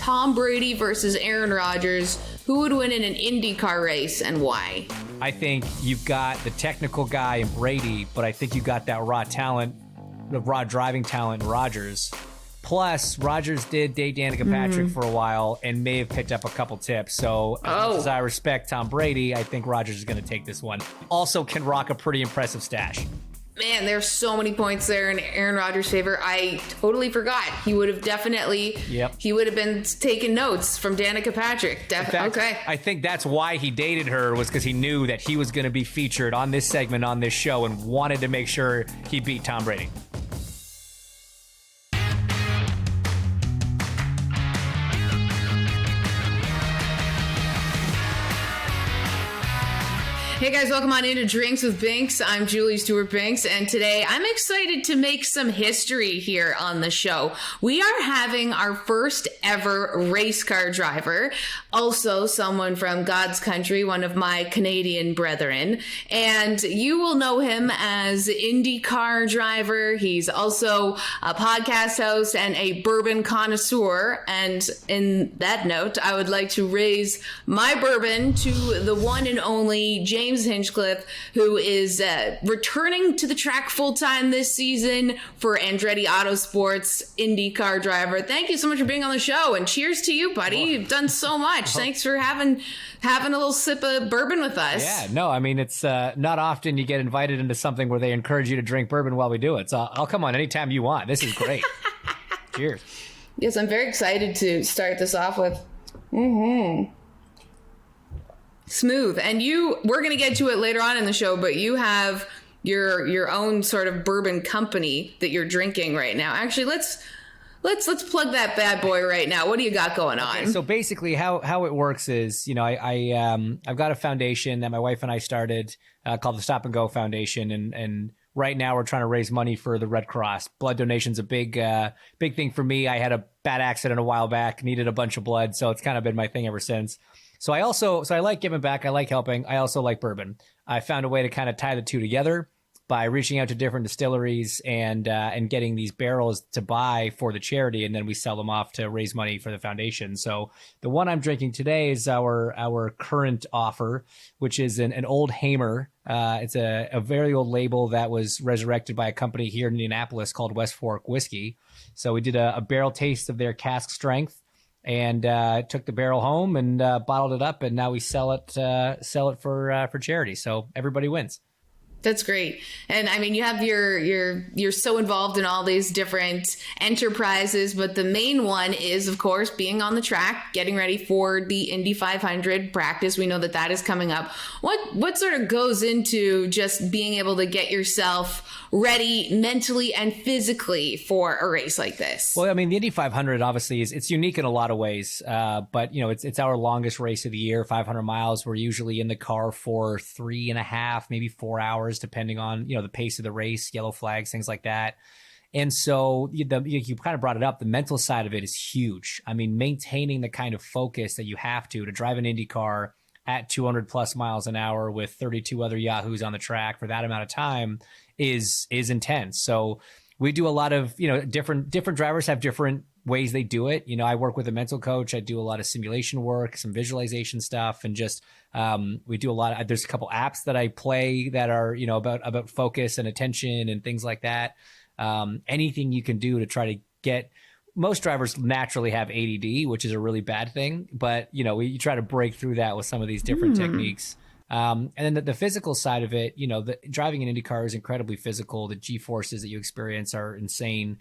Tom Brady versus Aaron Rodgers. Who would win in an IndyCar race and why? I think you've got the technical guy in Brady, but I think you got that raw talent, the raw driving talent in Rodgers. Plus, Rodgers did date Danica Patrick for a while and may have picked up a couple tips. So, as much as I respect Tom Brady, I think Rodgers is going to take this one. Also can rock a pretty impressive stash. Man, there's so many points there in Aaron Rodgers' favor. I totally forgot. He would have definitely, he would have been taking notes from Danica Patrick. Okay. I think that's why he dated her, was because he knew that he was going to be featured on this segment on this show and wanted to make sure he beat Tom Brady. Hey guys, welcome on into Drinks with Binks. I'm Julie Stewart Binks, and today I'm excited to make some history here on the show. We are having our first ever race car driver, also someone from God's country, one of my Canadian brethren, and you will know him as IndyCar driver. He's also a podcast host and a bourbon connoisseur, and in that note, I would like to raise my bourbon to the one and only James Hinchcliffe, who is returning to the track full-time this season for Andretti Autosports, IndyCar driver. Thank you so much for being on the show, and cheers to you, buddy. You've done so much. Thanks for having a little sip of bourbon with us. Yeah, no, I mean, it's not often you get invited into something where they encourage you to drink bourbon while we do it. So I'll come on anytime you want. This is great. Cheers. Yes, I'm very excited to start this off with. Smooth. And we're going to get to it later on in the show, but you have your own sort of bourbon company that you're drinking right now. Actually, let's plug that bad boy right now. What do you got going on? Okay, so basically how it works is, I've got a foundation that my wife and I started called the Stop and Go Foundation. And right now we're trying to raise money for the Red Cross. Blood donation's a big thing for me. I had a bad accident a while back, needed a bunch of blood. So it's kind of been my thing ever since. So I like giving back. I like helping. I also like bourbon. I found a way to kind of tie the two together by reaching out to different distilleries and getting these barrels to buy for the charity, and then we sell them off to raise money for the foundation. So the one I'm drinking today is our current offer, which is an old Hamer. It's a very old label that was resurrected by a company here in Indianapolis called West Fork Whiskey. So we did a barrel taste of their cask strength, and took the barrel home and bottled it up, and now we sell it for charity. So everybody wins. That's great. And I mean, you have you're so involved in all these different enterprises, but the main one is, of course, being on the track, getting ready for the Indy 500 practice. We know that is coming up. What sort of goes into just being able to get yourself ready mentally and physically for a race like this? Well, I mean, the Indy 500 obviously it's unique in a lot of ways, but it's our longest race of the year, 500 miles. We're usually in the car for 3.5, maybe 4 hours, depending on the pace of the race, yellow flags, things like that. And so you kind of brought it up. The mental side of it is huge. I mean, maintaining the kind of focus that you have to drive an Indy car at 200 plus miles an hour with 32 other yahoos on the track for that amount of time is intense. So we do a lot of, different drivers have different ways they do it. I work with a mental coach. I do a lot of simulation work, some visualization stuff, and just we do a lot of, there's a couple apps that I play that are, about focus and attention and things like that. Anything you can do to try to get, most drivers naturally have ADD, which is a really bad thing, but you try to break through that with some of these different techniques. And then the physical side of it, driving an IndyCar is incredibly physical. The G-forces that you experience are insane.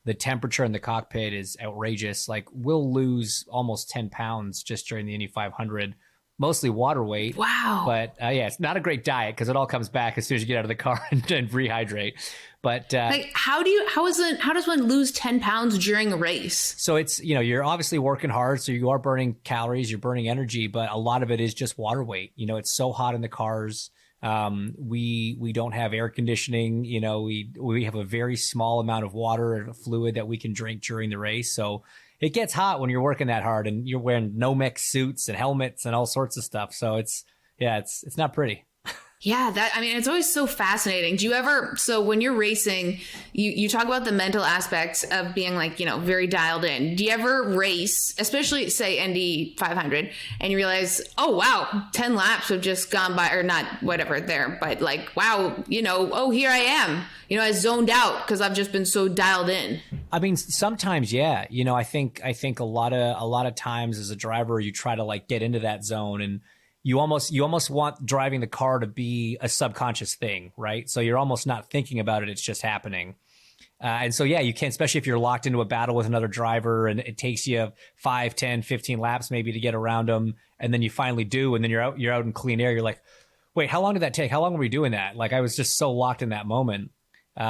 The temperature in the cockpit is outrageous. Like, we'll lose almost 10 pounds just during the Indy 500, mostly water weight. Wow. But it's not a great diet because it all comes back as soon as you get out of the car and rehydrate. But how does one lose 10 pounds during a race? So it's, you're obviously working hard. So you are burning calories, you're burning energy, but a lot of it is just water weight. It's so hot in the cars. We don't have air conditioning. We have a very small amount of water and fluid that we can drink during the race. So it gets hot when you're working that hard and you're wearing no-mix suits and helmets and all sorts of stuff. So it's not pretty. Yeah, it's always so fascinating. Do you ever, so when you're racing, you talk about the mental aspects of being like, very dialed in. Do you ever race, especially say Indy 500, and you realize, oh, wow, 10 laps have just gone by, or not, whatever there, but like, wow, oh, here I am. I zoned out because I've just been so dialed in. I mean, sometimes, yeah. I think a lot of times as a driver, you try to like get into that zone, and you almost want driving the car to be a subconscious thing, right? So you're almost not thinking about it. It's just happening. And so, yeah, you can, especially if you're locked into a battle with another driver and it takes you 5, 10, 15 laps maybe to get around them. And then you finally do. And then you're out in clean air. You're like, wait, how long did that take? How long were we doing that? Like, I was just so locked in that moment.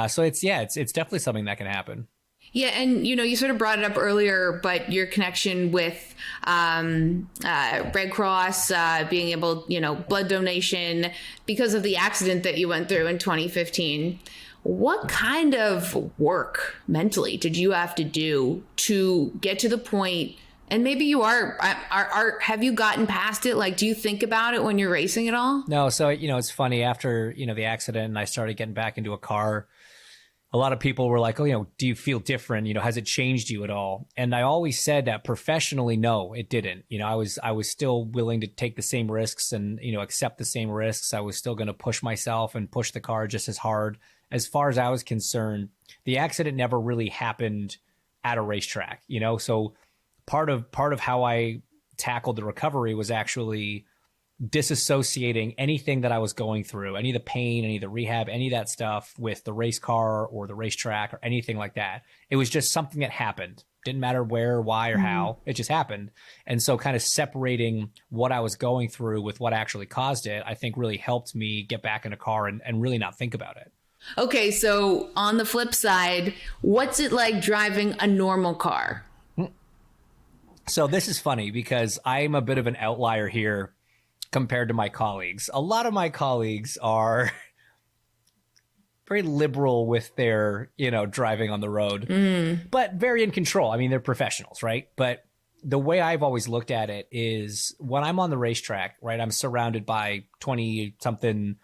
So it's definitely something that can happen. Yeah, and you sort of brought it up earlier, but your connection with Red Cross, being able, blood donation because of the accident that you went through in 2015. What kind of work mentally did you have to do to get to the point? And maybe you have you gotten past it? Like, do you think about it when you're racing at all? No. So, it's funny after, the accident and I started getting back into a car. A lot of people were like, oh, do you feel different? Has it changed you at all? And I always said that professionally, no, it didn't. I was still willing to take the same risks and, accept the same risks. I was still going to push myself and push the car just as hard. As far as I was concerned, the accident never really happened at a racetrack, So part of how I tackled the recovery was actually disassociating anything that I was going through, any of the pain, any of the rehab, any of that stuff with the race car or the racetrack or anything like that. It was just something that happened. Didn't matter where, why, or how. It just happened. And so kind of separating what I was going through with what actually caused it, I think really helped me get back in a car and really not think about it. Okay, so on the flip side, what's it like driving a normal car? So this is funny because I'm a bit of an outlier here compared to my colleagues. A lot of my colleagues are very liberal with their, driving on the road, but very in control. I mean, they're professionals, right? But the way I've always looked at it is when I'm on the racetrack, right, I'm surrounded by 20-something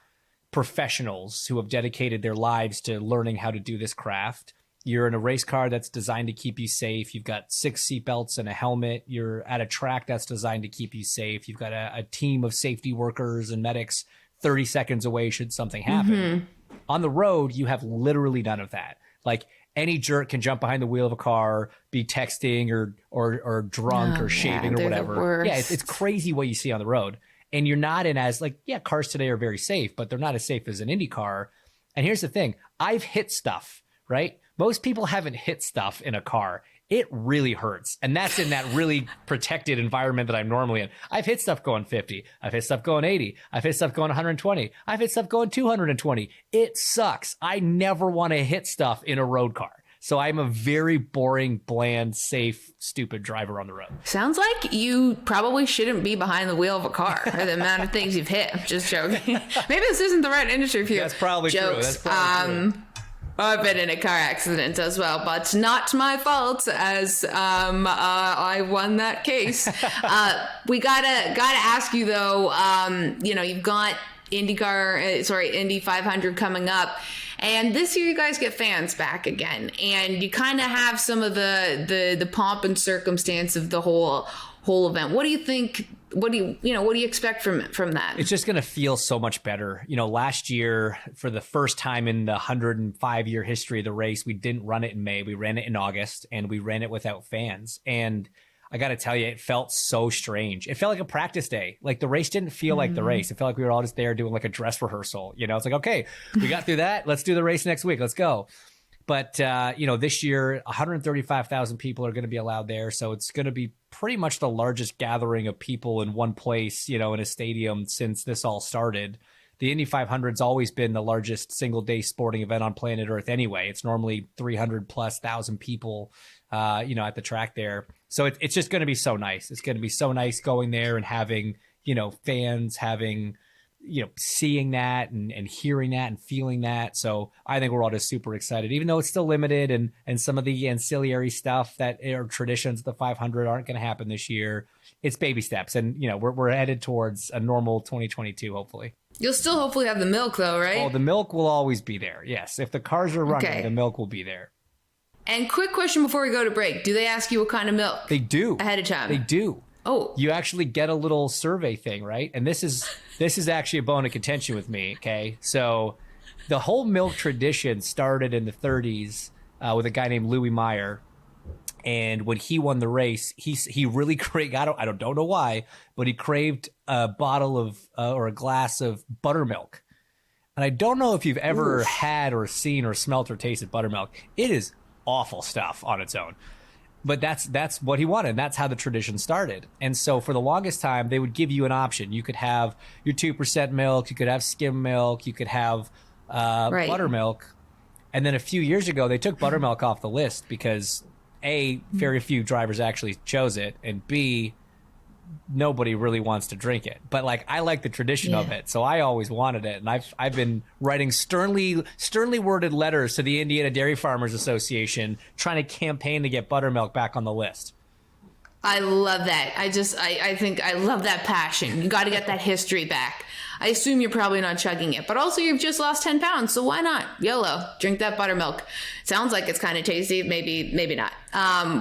professionals who have dedicated their lives to learning how to do this craft. You're in a race car that's designed to keep you safe. You've got 6 seatbelts and a helmet. You're at a track that's designed to keep you safe. You've got a team of safety workers and medics 30 seconds away should something happen. On the road, you have literally none of that. Like, any jerk can jump behind the wheel of a car, be texting or drunk or shaving or whatever. Yeah, it's crazy what you see on the road. And you're not in as, like, yeah, cars today are very safe, but they're not as safe as an Indy car. And here's the thing. I've hit stuff, right? Most people haven't hit stuff in a car. It really hurts. And that's in that really protected environment that I'm normally in. I've hit stuff going 50. I've hit stuff going 80. I've hit stuff going 120. I've hit stuff going 220. It sucks. I never want to hit stuff in a road car. So I'm a very boring, bland, safe, stupid driver on the road. Sounds like you probably shouldn't be behind the wheel of a car or the amount of things you've hit. I'm just joking. Maybe this isn't the right industry for you. That's probably true. That's probably true. I've been in a car accident as well, but not my fault as I won that case. We gotta ask you though, you've got Indy 500 coming up. And this year you guys get fans back again. And you kind of have some of the pomp and circumstance of the whole event. What do you think? What do you expect from that? It's just going to feel so much better. Last year, for the first time in the 105-year history of the race, we didn't run it in May. We ran it in August, and we ran it without fans. And I got to tell you, it felt so strange. It felt like a practice day. Like, the race didn't feel like the race. It felt like we were all just there doing like a dress rehearsal. It's like, okay, we got through that. Let's do the race next week. Let's go. But, this year, 135,000 people are going to be allowed there. So it's going to be pretty much the largest gathering of people in one place, in a stadium since this all started. The Indy 500's always been the largest single day sporting event on planet Earth anyway. It's normally 300,000+ people, at the track there. So it's just going to be so nice. It's going to be so nice going there and having, fans having, seeing that and hearing that and feeling that. So I think we're all just super excited, even though it's still limited and some of the ancillary stuff that are traditions of the 500 aren't going to happen this year. It's baby steps. And, we're headed towards a normal 2022, hopefully. You'll still hopefully have the milk, though, right? Oh, the milk will always be there. Yes. If the cars are running, the milk will be there. And quick question before we go to break. Do they ask you what kind of milk? They do. Ahead of time? They do. Oh. You actually get a little survey thing, right? And this is actually a bone of contention with me, okay? So the whole milk tradition started in the 30s with a guy named Louis Meyer. And when he won the race, he really craved, I don't know why, but he craved a bottle of or a glass of buttermilk. And I don't know if you've ever had or seen or smelt or tasted buttermilk. It is awful stuff on its own. But that's what he wanted. And that's how the tradition started. And so for the longest time, they would give you an option. You could have your 2% milk. You could have skim milk. You could have buttermilk. And then a few years ago, they took buttermilk off the list because A, very few drivers actually chose it, and B, nobody really wants to drink it. But like, I like the tradition of it, so I always wanted it, and I've been writing sternly worded letters to the Indiana Dairy Farmers Association trying to campaign to get buttermilk back on the list. I love that. I think I love that passion. You got to get that history back. I assume you're probably not chugging it, but also you've just lost 10 pounds, so why not? YOLO, drink that buttermilk. Sounds like it's kind of tasty, maybe not.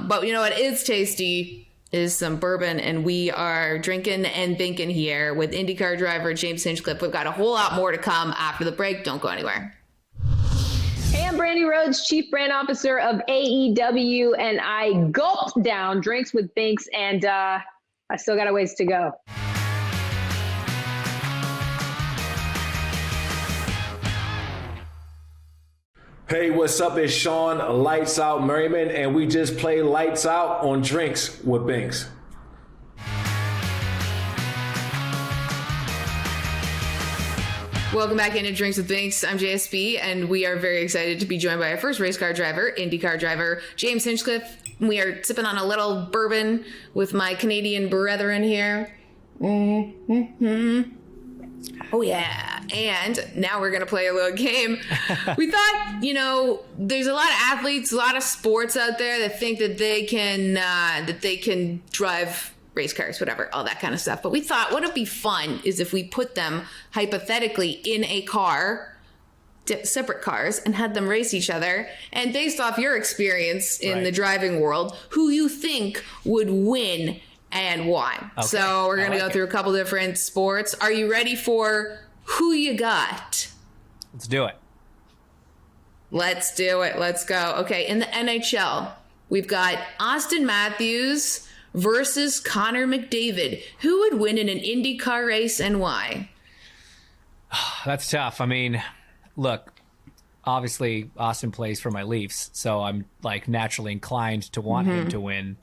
But you know what is tasty is some bourbon, and we are drinking and thinking here with IndyCar driver James Hinchcliffe. We've got a whole lot more to come after the break. Don't go anywhere. Hey, I'm Brandy Rhodes, Chief Brand Officer of AEW, and I gulped down drinks with Binks, and I still got a ways to go. Hey, what's up? It's Sean, Lights Out Merriman, and we just play Lights Out on Drinks with Binks. Welcome back into Drinks with Binks. I'm JSB, and we are very excited to be joined by our first race car driver, IndyCar driver, James Hinchcliffe. We are sipping on a little bourbon with my Canadian brethren here. Oh, yeah. And now we're going to play a little game. We thought, there's a lot of athletes, a lot of sports out there that think that they can drive race cars, whatever, all that kind of stuff. But we thought what would be fun is if we put them hypothetically in a car, separate cars, and had them race each other. And based off your experience in the driving world, who you think would win and why. Okay. So we're going to go through a couple different sports. Are you ready for who you got? Let's do it. Let's do it. Let's go. Okay, in the NHL, we've got Auston Matthews versus Connor McDavid. Who would win in an IndyCar race and why? That's tough. I mean, look, obviously Austin plays for my Leafs, so I'm like naturally inclined to want him to win.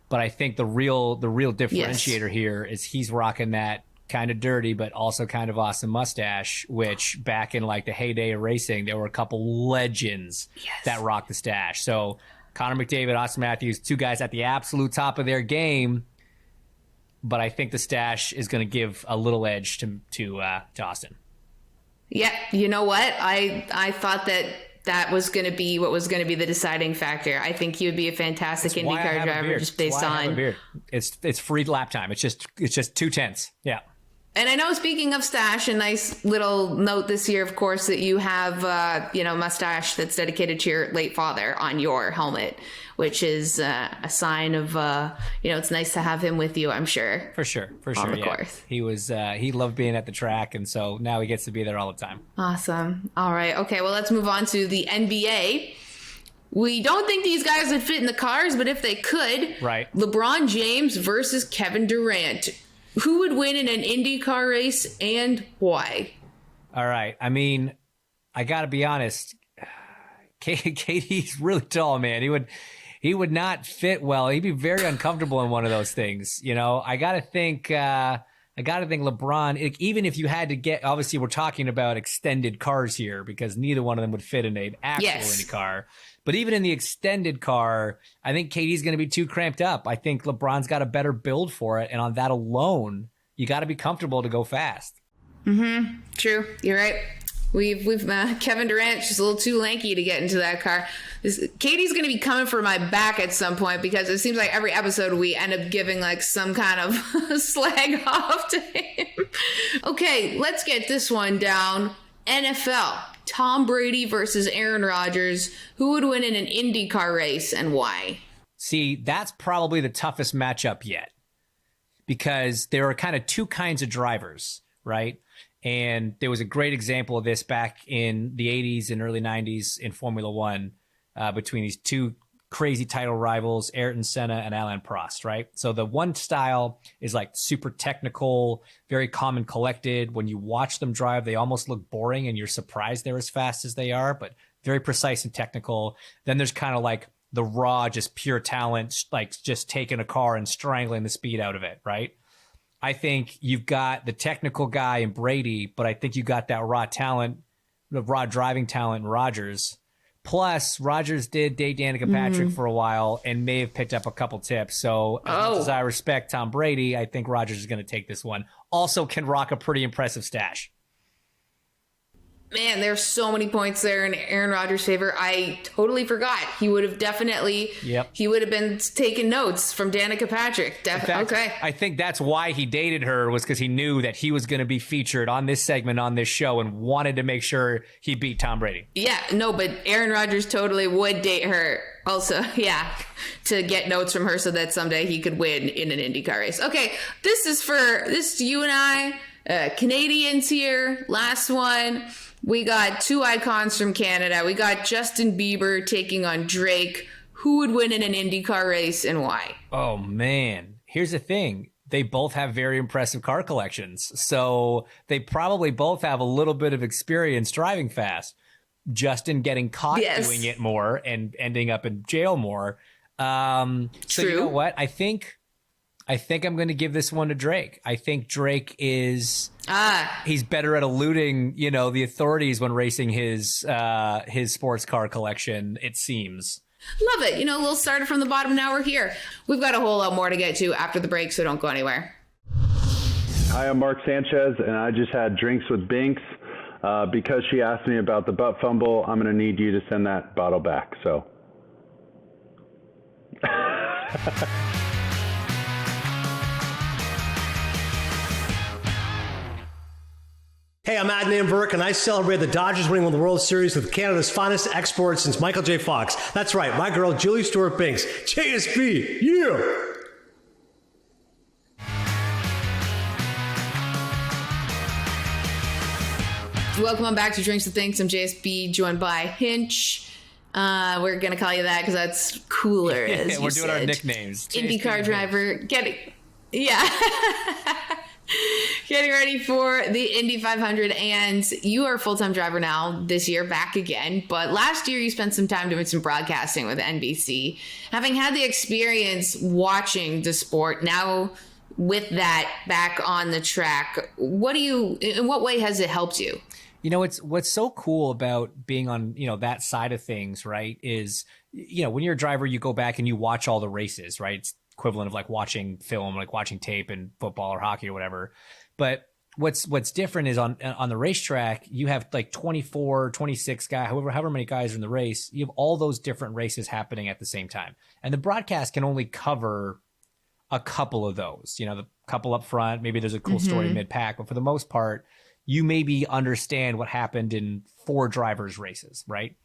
But I think the real differentiator here is he's rocking that kind of dirty but also kind of awesome mustache, which back in like the heyday of racing, there were a couple legends that rocked the stash. So Connor McDavid, Auston Matthews, two guys at the absolute top of their game. But I think the stash is going to give a little edge to Austin. Yeah, you know what? I thought that was going to be what was going to be the deciding factor. I think he would be a fantastic IndyCar driver just based on. It's free lap time. It's just 2/10. Yeah. And I know, speaking of stash, a nice little note this year, of course, that you have, mustache that's dedicated to your late father on your helmet, which is a sign of, it's nice to have him with you, I'm sure. For sure. On the course. He was, he loved being at the track, and so now he gets to be there all the time. Awesome. All right. Okay. Well, let's move on to the NBA. We don't think these guys would fit in the cars, but if they could, right. LeBron James versus Kevin Durant. Who would win in an IndyCar race and why? All right. I mean, I got to be honest. KD's really tall, man. He would not fit well. He'd be very uncomfortable in one of those things. I got to think LeBron, even if you had to get, obviously we're talking about extended cars here because neither one of them would fit in an actual IndyCar. But even in the extended car, I think KD's going to be too cramped up. I think LeBron's got a better build for it. And on that alone, you got to be comfortable to go fast. True. You're right. We've Kevin Durant just a little too lanky to get into that car. Katie's going to be coming for my back at some point because it seems like every episode we end up giving like some kind of slag off to him. Okay, let's get this one down. NFL. Tom Brady versus Aaron Rodgers. Who would win in an IndyCar race and why? See, that's probably the toughest matchup yet because there are kind of two kinds of drivers, right? And there was a great example of this back in the 80s and early 90s in Formula One between these two crazy title rivals, Ayrton Senna and Alain Prost, right? So the one style is like super technical, very calm and collected. When you watch them drive, they almost look boring and you're surprised they're as fast as they are, but very precise and technical. Then there's kind of like the raw, just pure talent, like just taking a car and strangling the speed out of it, right? I think you've got the technical guy in Brady, but I think you got that raw talent, the raw driving talent in Rodgers. Plus, Rodgers did date Danica Patrick for a while and may have picked up a couple tips. So as much as I respect Tom Brady, I think Rodgers is going to take this one. Also can rock a pretty impressive stash. Man, there's so many points there in Aaron Rodgers' favor. I totally forgot. He would have definitely, he would have been taking notes from Danica Patrick. Okay. I think that's why he dated her, was because he knew that he was going to be featured on this segment on this show and wanted to make sure he beat Tom Brady. Yeah, no, but Aaron Rodgers totally would date her also, to get notes from her so that someday he could win in an IndyCar race. Okay, this is you and I, Canadians here. Last one. We got two icons from Canada. We got Justin Bieber taking on Drake. Who would win in an IndyCar race and why? Oh, man. Here's the thing. They both have very impressive car collections. So they probably both have a little bit of experience driving fast. Justin getting caught doing it more and ending up in jail more. So you know what? I think I'm going to give this one to Drake. I think Drake is he's better at eluding, the authorities when racing his sports car collection, it seems. Love it. A little started from the bottom. Now we're here. We've got a whole lot more to get to after the break, so don't go anywhere. Hi, I'm Mark Sanchez, and I just had drinks with Binks. Because she asked me about the butt fumble, I'm going to need you to send that bottle back. So. Hey, I'm Adnan Burke, and I celebrate the Dodgers winning the World Series with Canada's finest export since Michael J. Fox. That's right, my girl, Julie Stewart-Binks. JSB, yeah! Welcome on back to Drinks with Binks. I'm JSB, joined by Hinch. We're going to call you that because that's cooler, as We're you doing said. our nicknames. IndyCar driver. Getting ready for the Indy 500, and you are a full-time driver now this year, back again. But last year you spent some time doing some broadcasting with NBC. Having had the experience watching the sport, now with that back on the track, in what way has it helped you? What's so cool about being on, that side of things, right, is, when you're a driver, you go back and you watch all the races, right? It's equivalent of like watching film, like watching tape in football or hockey or whatever. But what's different is on the racetrack, you have like 24, 26 guys, however many guys are in the race. You have all those different races happening at the same time. And the broadcast can only cover a couple of those, the couple up front. Maybe there's a cool story mid-pack, but for the most part, you maybe understand what happened in 4 drivers' races, right?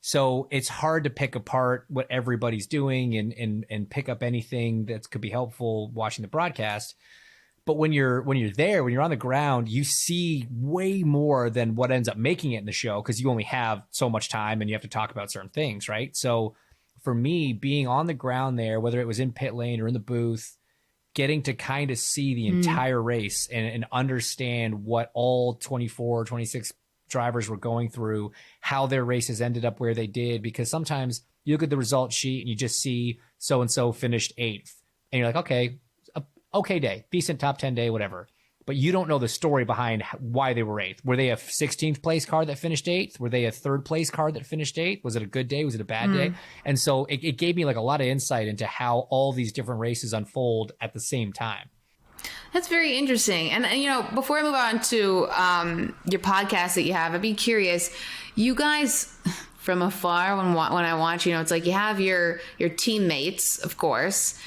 So it's hard to pick apart what everybody's doing and pick up anything that could be helpful watching the broadcast. But when you're there, when you're on the ground, you see way more than what ends up making it in the show because you only have so much time and you have to talk about certain things, right? So for me, being on the ground there, whether it was in pit lane or in the booth, getting to kind of see the entire race and understand what all 24, 26 drivers were going through, how their races ended up where they did, because sometimes you look at the result sheet and you just see so-and-so finished 8th and you're like, okay day, decent top 10 day, whatever. But you don't know the story behind why they were 8th. Were they a 16th place car that finished 8th? Were they a 3rd place car that finished 8th? Was it a good day? Was it a bad day? And so it gave me like a lot of insight into how all these different races unfold at the same time. That's very interesting. And you know, before I move on to your podcast that you have, I'd be curious, you guys from afar, when I watch, you know, it's like you have your teammates, of course.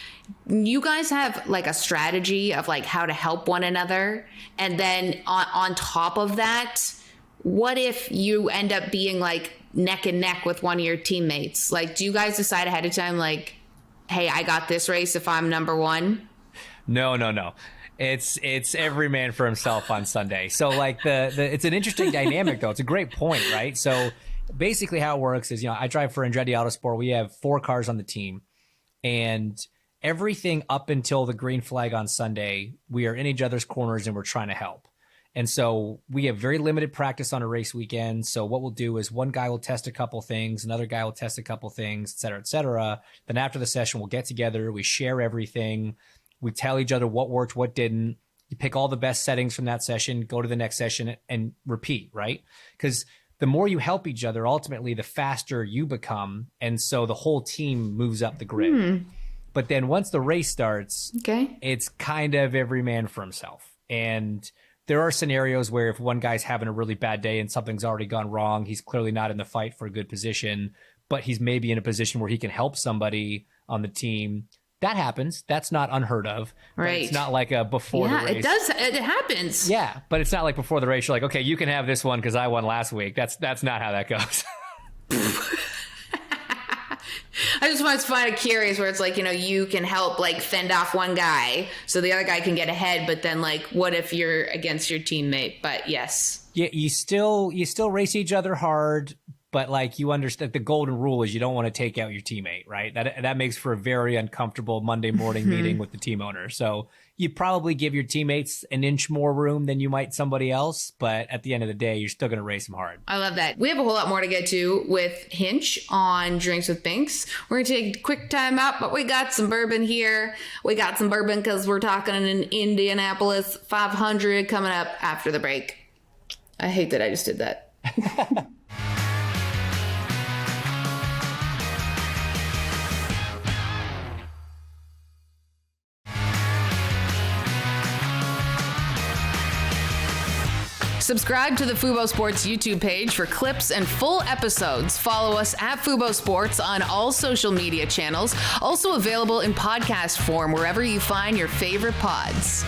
You guys have like a strategy of like how to help one another. And then on top of that, what if you end up being like neck and neck with one of your teammates? Like, do you guys decide ahead of time, like, hey, I got this race if I'm number one? No. It's every man for himself on Sunday. So like it's an interesting dynamic though. It's a great point, right? So basically how it works is, you know, I drive for Andretti Autosport. We have 4 cars on the team, and everything up until the green flag on Sunday, we are in each other's corners and we're trying to help. And so we have very limited practice on a race weekend. So what we'll do is one guy will test a couple things, another guy will test a couple things, et cetera, et cetera. Then after the session, we'll get together, we share everything. We tell each other what worked, what didn't. You pick all the best settings from that session, go to the next session and repeat, right? Because the more you help each other, ultimately, the faster you become. And so the whole team moves up the grid. But then once the race starts, it's kind of every man for himself. And there are scenarios where if one guy's having a really bad day and something's already gone wrong, he's clearly not in the fight for a good position, but he's maybe in a position where he can help somebody on the team. That happens. That's not unheard of. Right. It's not like a before the race. Yeah, it does. It happens. Yeah, but it's not like before the race, you're like, okay, you can have this one because I won last week. That's not how that goes. I just want to find it curious where it's like, you know, you can help like fend off one guy so the other guy can get ahead. But then like, what if you're against your teammate? But yes. Yeah, you still race each other hard. But like you understand, the golden rule is you don't want to take out your teammate, right? That makes for a very uncomfortable Monday morning meeting with the team owner. So you probably give your teammates an inch more room than you might somebody else. But at the end of the day, you're still going to race them hard. I love that. We have a whole lot more to get to with Hinch on Drinks with Binks. We're going to take a quick time out, but we got some bourbon here. We got some bourbon because we're talking an Indianapolis 500 coming up after the break. I hate that I just did that. Subscribe to the Fubo Sports YouTube page for clips and full episodes. Follow us at Fubo Sports on all social media channels. Also available in podcast form wherever you find your favorite pods.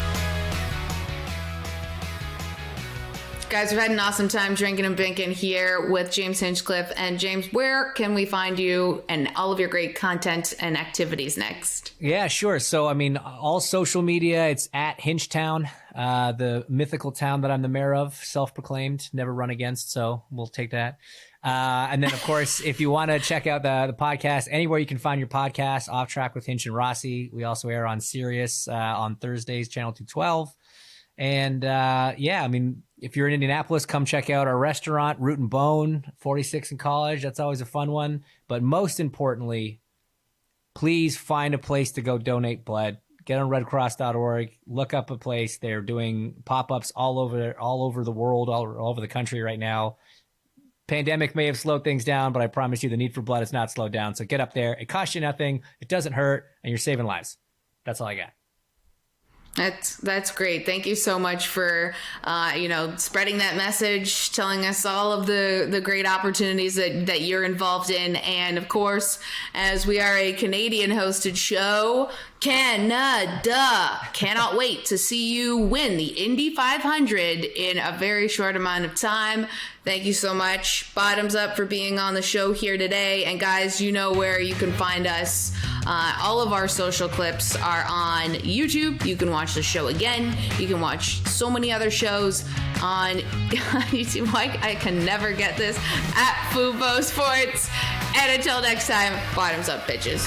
Guys, we've had an awesome time drinking and binking here with James Hinchcliffe. And James, where can we find you and all of your great content and activities next? Yeah, sure. So, I mean, all social media, it's at Hinchtown, the mythical town that I'm the mayor of, self-proclaimed, never run against. So we'll take that. And then, of course, if you want to check out the podcast, anywhere you can find your podcast, Off Track with Hinch and Rossi. We also air on Sirius on Thursdays, Channel 212. And yeah, I mean, if you're in Indianapolis, come check out our restaurant, Root and Bone, 46 in College. That's always a fun one. But most importantly, please find a place to go donate blood. Get on redcross.org. Look up a place. They're doing pop-ups all over the world, all over the country right now. Pandemic may have slowed things down, but I promise you the need for blood is not slowed down. So get up there. It costs you nothing. It doesn't hurt, and you're saving lives. That's all I got. That's great. Thank you so much for, spreading that message, telling us all of the great opportunities that you're involved in. And of course, as we are a Canadian hosted show, Canada cannot wait to see you win the Indy 500 in a very short amount of time. Thank you so much. Bottoms up for being on the show here today. And guys, you know where you can find us. All of our social clips are on YouTube. You can watch the show again. You can watch so many other shows on YouTube. I can never get this. At Fubo Sports. And until next time, bottoms up, bitches.